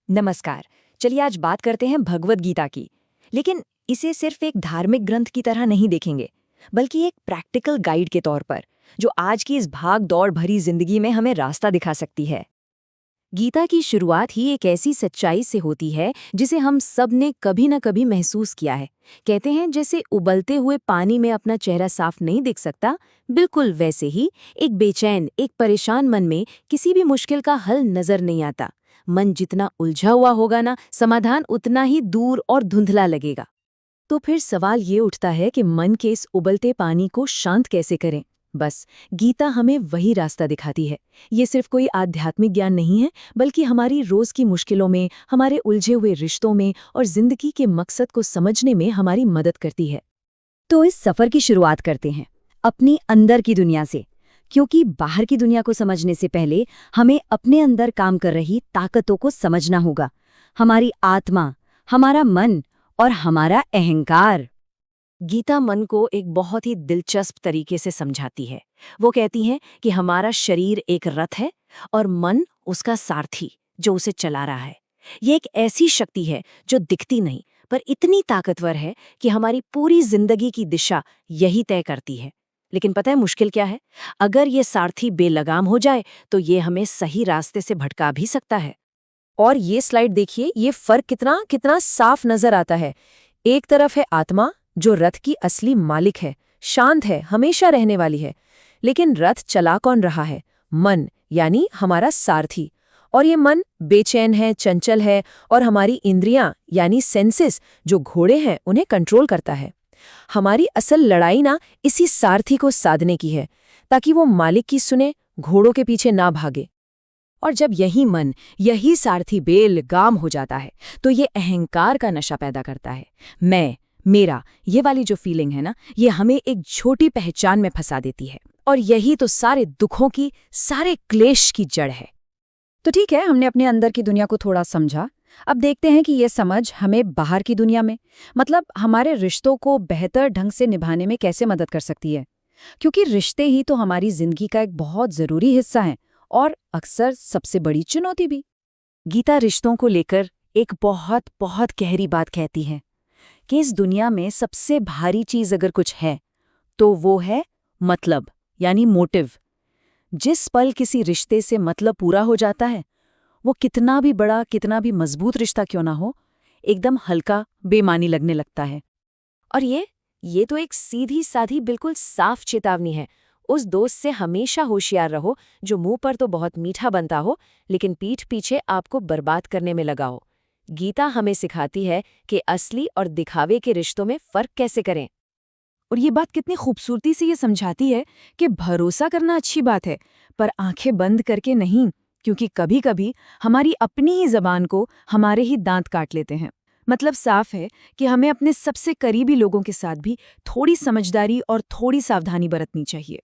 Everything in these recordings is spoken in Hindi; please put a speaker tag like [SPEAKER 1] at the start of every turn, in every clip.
[SPEAKER 1] नमस्कार। चलिए आज बात करते हैं भगवद गीता की। लेकिन इसे सिर्फ एक धार्मिक ग्रंथ की तरह नहीं देखेंगे, बल्कि एक प्रैक्टिकल गाइड के तौर पर, जो आज की इस भाग दौड़ भरी जिंदगी में हमें रास्ता दिखा सकती है।
[SPEAKER 2] गीता की शुरुआत ही एक ऐसी सच्चाई से होती है जिसे हम सब ने कभी न कभी महसूस किया है। कहते हैं जैसे उबलते हुए पानी में अपना चेहरा साफ नहीं दिख सकता, बिल्कुल वैसे ही एक बेचैन, एक परेशान मन में किसी भी मुश्किल का हल नजर नहीं आता। मन जितना उलझा हुआ होगा ना, समाधान उतना ही दूर और धुंधला लगेगा। तो फिर सवाल ये उठता है कि मन के इस उबलते पानी को शांत कैसे करें। बस गीता हमें वही रास्ता दिखाती है। ये सिर्फ कोई आध्यात्मिक ज्ञान नहीं है, बल्कि हमारी रोज की मुश्किलों में, हमारे उलझे हुए रिश्तों में और जिंदगी के मकसद को समझने में हमारी मदद करती है।
[SPEAKER 1] तो इस सफर की शुरुआत करते हैं अपनी अंदर की दुनिया से, क्योंकि बाहर की दुनिया को समझने से पहले हमें अपने अंदर काम कर रही ताकतों को समझना होगा। हमारी आत्मा, हमारा मन और हमारा अहंकार।
[SPEAKER 2] गीता मन को एक बहुत ही दिलचस्प तरीके से समझाती है। वो कहती है कि हमारा शरीर एक रथ है और मन उसका सारथी, जो उसे चला रहा है। ये एक ऐसी शक्ति है जो दिखती नहीं, पर इतनी ताकतवर है कि हमारी पूरी जिंदगी की दिशा यही तय करती है। लेकिन पता है मुश्किल क्या है? अगर ये सारथी बेलगाम हो जाए तो ये हमें सही रास्ते से भटका भी सकता है। और ये स्लाइड देखिए, ये फर्क कितना कितना साफ नजर आता है। एक तरफ है आत्मा, जो रथ की असली मालिक है, शांत है, हमेशा रहने वाली है। लेकिन रथ चला कौन रहा है? मन, यानी हमारा सारथी। और ये मन बेचैन है, चंचल है, और हमारी इंद्रियां यानी सेंसेस जो घोड़े हैं उन्हें कंट्रोल करता है। हमारी असल लड़ाई ना इसी सारथी को साधने की है, ताकि वो मालिक की सुने, घोड़ों के पीछे ना भागे। और जब यही मन, यही सारथी बेलगाम हो जाता है, तो ये अहंकार का नशा पैदा करता है। मैं, मेरा, ये वाली जो फीलिंग है ना, ये हमें एक छोटी पहचान में फंसा देती है। और यही तो सारे दुखों की, सारे क्लेश की जड़ है।
[SPEAKER 1] तो ठीक है, हमने अपने अंदर की दुनिया को थोड़ा समझा। अब देखते हैं कि ये समझ हमें बाहर की दुनिया में, मतलब हमारे रिश्तों को बेहतर ढंग से निभाने में कैसे मदद कर सकती है। क्योंकि रिश्ते ही तो हमारी जिंदगी का एक बहुत जरूरी हिस्सा हैं, और अक्सर सबसे बड़ी चुनौती भी।
[SPEAKER 2] गीता रिश्तों को लेकर एक बहुत बहुत गहरी बात कहती है कि इस दुनिया में सबसे भारी चीज अगर कुछ है, तो वो है मतलब, यानी मोटिव। जिस पल किसी रिश्ते से मतलब पूरा हो जाता है, वो कितना भी बड़ा, कितना भी मजबूत रिश्ता क्यों ना हो, एकदम हल्का, बेमानी लगने लगता है। और ये तो एक सीधी साधी, बिल्कुल साफ चेतावनी है। उस दोस्त से हमेशा होशियार रहो जो मुंह पर तो बहुत मीठा बनता हो, लेकिन पीठ पीछे आपको बर्बाद करने में लगा हो। गीता हमें सिखाती है कि असली और दिखावे के रिश्तों में फर्क कैसे करें। और ये बात कितनी खूबसूरती से ये समझाती है कि भरोसा करना अच्छी बात है, पर आंखें बंद करके नहीं, क्योंकि कभी कभी हमारी अपनी ही जबान को हमारे ही दांत काट लेते हैं। मतलब साफ है कि हमें अपने सबसे करीबी लोगों के साथ भी थोड़ी समझदारी और थोड़ी सावधानी बरतनी चाहिए।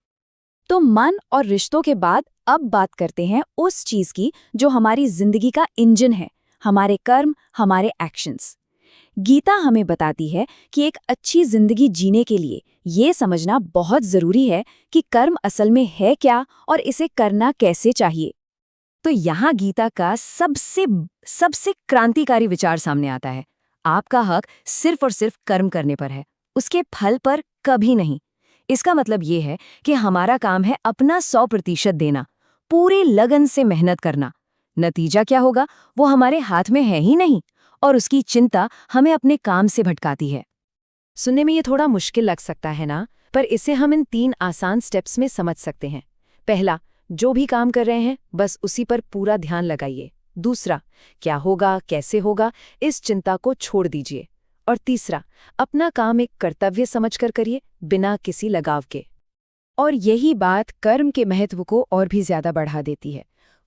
[SPEAKER 1] तो मन और रिश्तों के बाद अब बात करते हैं उस चीज की जो हमारी जिंदगी का इंजन है, हमारे कर्म, हमारे एक्शंस। गीता हमें बताती है कि एक अच्छी जिंदगी जीने के लिए ये समझना बहुत जरूरी है कि कर्म असल में है क्या और इसे करना कैसे चाहिए। तो यहाँ गीता का सबसे सबसे क्रांतिकारी विचार सामने आता है। आपका हक सिर्फ और सिर्फ कर्म करने पर है, उसके फल पर कभी नहीं। इसका मतलब ये है कि हमारा काम है अपना 100% देना, पूरी लगन से मेहनत करना। नतीजा क्या होगा वो हमारे हाथ में है ही नहीं, और उसकी चिंता हमें अपने काम से भटकाती है। सुनने में ये थोड़ा मुश्किल लग सकता है ना, पर इसे हम इन 3 आसान स्टेप्स में समझ सकते हैं। पहला, जो भी काम कर रहे हैं बस उसी पर पूरा ध्यान लगाइए। दूसरा, क्या होगा, कैसे होगा, इस चिंता को छोड़ दीजिए। और तीसरा, अपना काम एक कर्तव्य समझकर करिए, बिना किसी लगाव के। और यही बात कर्म के महत्व को और भी ज्यादा बढ़ा देती है।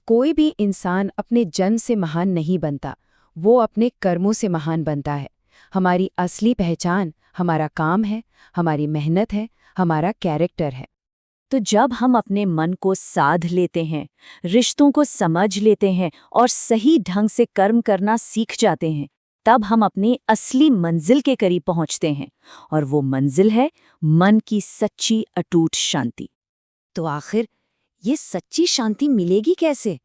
[SPEAKER 1] कोई भी इंसान अपने जन्म से महान नहीं बनता, वो अपने कर्मों से महान बनता है। हमारी असली पहचान हमारा काम है, हमारी मेहनत है, हमारा कैरेक्टर है। तो जब हम अपने मन को साध लेते हैं, रिश्तों को समझ लेते हैं और सही ढंग से कर्म करना सीख जाते हैं, तब हम अपनी असली मंजिल के करीब पहुंचते हैं। और वो मंजिल है मन की सच्ची अटूट शांति। तो आखिर ये सच्ची शांति मिलेगी कैसे?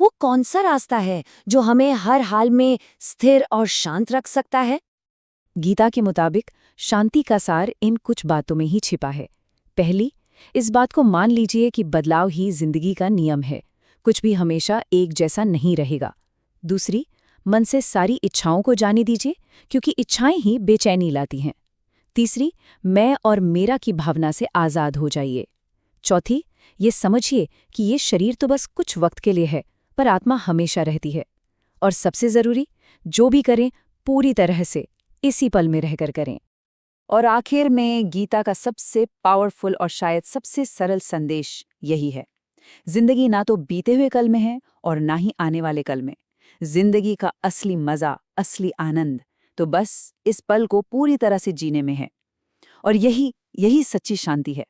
[SPEAKER 2] वो कौन सा रास्ता है जो हमें हर हाल में स्थिर और शांत रख सकता है?
[SPEAKER 1] गीता के मुताबिक शांति का सार इन कुछ बातों में ही छिपा है। पहली, इस बात को मान लीजिए कि बदलाव ही जिंदगी का नियम है, कुछ भी हमेशा एक जैसा नहीं रहेगा। दूसरी, मन से सारी इच्छाओं को जाने दीजिए, क्योंकि इच्छाएं ही बेचैनी लाती हैं। तीसरी, मैं और मेरा की भावना से आज़ाद हो जाइए। चौथी, ये समझिए कि ये शरीर तो बस कुछ वक्त के लिए है, पर आत्मा हमेशा रहती है। और सबसे ज़रूरी, जो भी करें पूरी तरह से इसी पल में रहकर करें।
[SPEAKER 3] और आखिर में गीता का सबसे पावरफुल और शायद सबसे सरल संदेश यही है, जिंदगी ना तो बीते हुए कल में है और ना ही आने वाले कल में। जिंदगी का असली मजा, असली आनंद तो बस इस पल को पूरी तरह से जीने में है। और यही सच्ची शांति है।